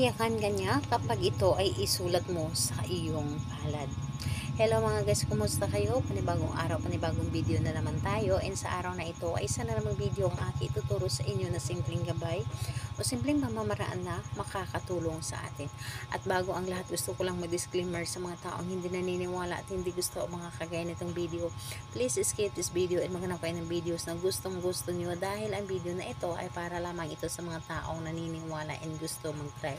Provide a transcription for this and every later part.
iiyakan ka niya kapag ito ay isulat mo sa iyong palad. Hello mga guys, kumusta kayo? Panibagong araw, panibagong video na naman tayo. And sa araw na ito ay isa na namang video ang aking ituturo sa inyo na simpleng gabay o simpleng pamamaraan na makakatulong sa atin. At bago ang lahat, gusto ko lang mag-disclaimer sa mga taong hindi naniniwala at hindi gusto o mga kagaya nitong video. Please skip this video at maghanap kayo ng videos na gustong gusto nyo dahil ang video na ito ay para lamang ito sa mga taong naniniwala and gusto mag-try.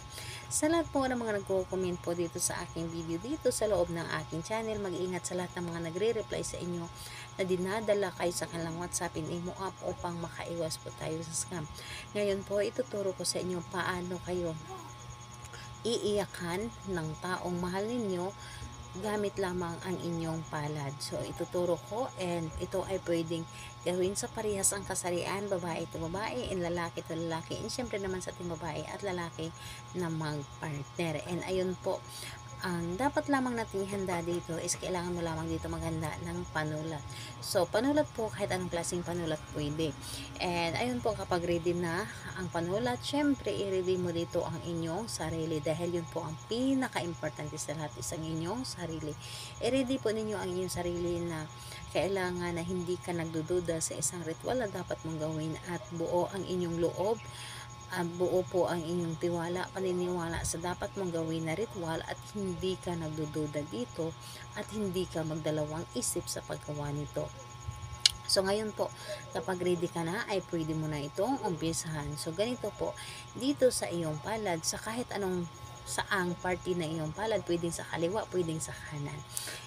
Sa lahat po ng mga nagko-comment po dito sa aking video dito sa loob ng aking channel, mag-iingat sa lahat ng mga nagre-reply sa inyo na dinadala kayo sa kanilang WhatsApp in Imo app upang makaiwas po tayo sa scam. Ngayon po, ituturo ko sa inyo paano kayo iiyakan ng taong mahal ninyo gamit lamang ang inyong palad. So, ituturo ko and ito ay pwedeng gawin sa parehas ang kasarian, babae ito babae, and lalaki ito lalaki, and syempre naman sa ating babae at lalaki na mag-partner. And ayun po, ang dapat lamang nating handa dito is kailangan mo lamang dito maghanda ng panulat. So, panulat po, kahit anong klaseng panulat pwede. And ayun po, kapag ready na ang panulat, syempre i-ready mo dito ang inyong sarili dahil yun po ang pinaka-importante sa lahat, is ang inyong sarili. I-ready po ninyo ang inyong sarili na kailangan na hindi ka nagdududa sa isang ritual na dapat mong gawin at buo ang inyong loob. Buo po ang inyong tiwala, paniniwala sa dapat mong gawin na ritual at hindi ka nagdududa dito at hindi ka magdalawang isip sa paggawa nito. So ngayon po, kapag ready ka na, ay pwede mo na itong umpisahan. So ganito po, dito sa iyong palad, sa kahit anong saang party na iyong palad, pwedeng sa kaliwa, pwedeng sa kanan.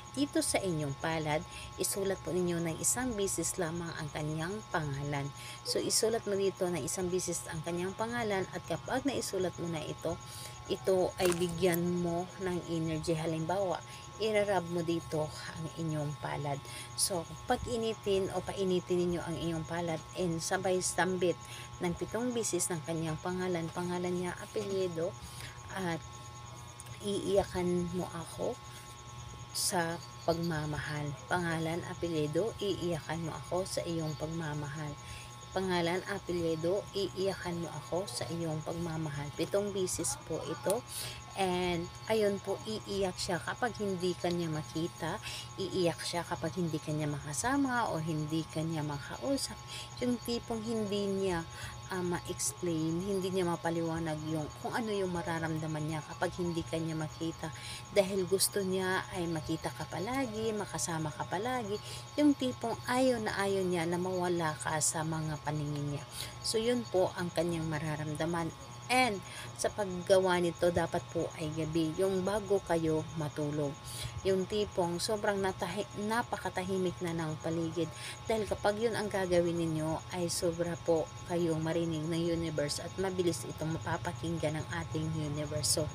Dito sa inyong palad, isulat po ninyo ng isang bisis lamang ang kanyang pangalan. So, isulat mo dito na isang bisis ang kanyang pangalan at kapag naisulat mo na ito ay bigyan mo ng energy. Halimbawa, irarab mo dito ang inyong palad. So, pag initin o painitin ninyo ang inyong palad and sabay sambit ng 7 bisis ng kanyang pangalan niya, apelyido, at iiyakan mo ako sa pagmamahal. Pangalan, apelyido, iiyakan mo ako sa iyong pagmamahal. Pangalan, apelyido, iiyakan mo ako sa iyong pagmamahal. 7 bisis po ito. And ayun po, iiyak siya kapag hindi kanya makita, iiyak siya kapag hindi kanya makasama o hindi kanya makausap. Yung tipong hindi niya ma-explain, hindi niya mapaliwanag yung kung ano yung mararamdaman niya kapag hindi kanya makita, dahil gusto niya ay makita ka palagi, makasama ka palagi, yung tipong ayaw niya na mawala ka sa mga paningin niya. So yun po ang kanyang mararamdaman. And sa paggawa nito, dapat po ay gabi, yung bago kayo matulog. Yung tipong sobrang napakatahimik na ng paligid. Dahil kapag yun ang gagawin ninyo, ay sobra po kayong marinig ng universe at mabilis itong mapapakinggan ng ating universe. So,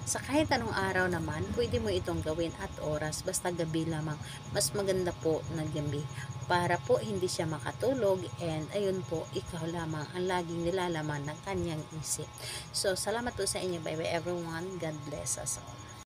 sa kahit anong araw naman, pwede mo itong gawin at oras, basta gabi lamang. Mas maganda po na gabi para po hindi siya makatulog, and ayun po, ikaw lamang ang laging nilalaman ng kanyang isip. So, salamat po sa inyo. Bye bye everyone. God bless us all.